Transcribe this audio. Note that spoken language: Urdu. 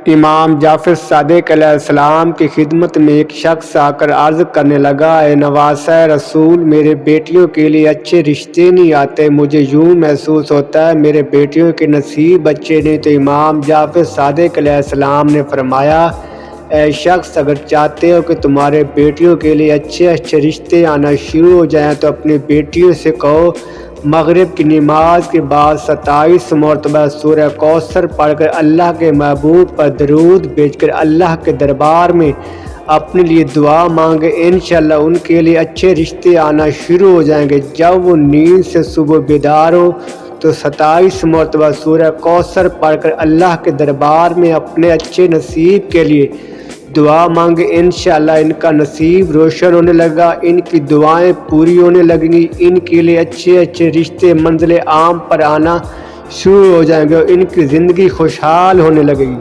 امام جعفر صادق علیہ السلام کی خدمت میں ایک شخص آ کر عرض کرنے لگا، اے نواسہ رسول، میرے بیٹیوں کے لیے اچھے رشتے نہیں آتے، مجھے یوں محسوس ہوتا ہے میرے بیٹیوں کے نصیب اچھے نہیں۔ تو امام جعفر صادق علیہ السلام نے فرمایا، اے شخص، اگر چاہتے ہو کہ تمہارے بیٹیوں کے لیے اچھے رشتے آنا شروع ہو جائیں تو اپنی بیٹیوں سے کہو مغرب کی نماز کے بعد 27 مرتبہ سورہ کوثر پڑھ کر اللہ کے محبوب پر درود بھیج کر اللہ کے دربار میں اپنے لیے دعا مانگے، انشاءاللہ ان کے لیے اچھے رشتے آنا شروع ہو جائیں گے۔ جب وہ نیند سے صبح بیدار ہو تو 27 مرتبہ سورہ کوثر پڑھ کر اللہ کے دربار میں اپنے اچھے نصیب کے لیے دعا مانگے، انشاءاللہ ان کا نصیب روشن ہونے لگا، ان کی دعائیں پوری ہونے لگیں گی، ان کے لیے اچھے رشتے منزل عام پر آنا شروع ہو جائیں گے اور ان کی زندگی خوشحال ہونے لگے گی۔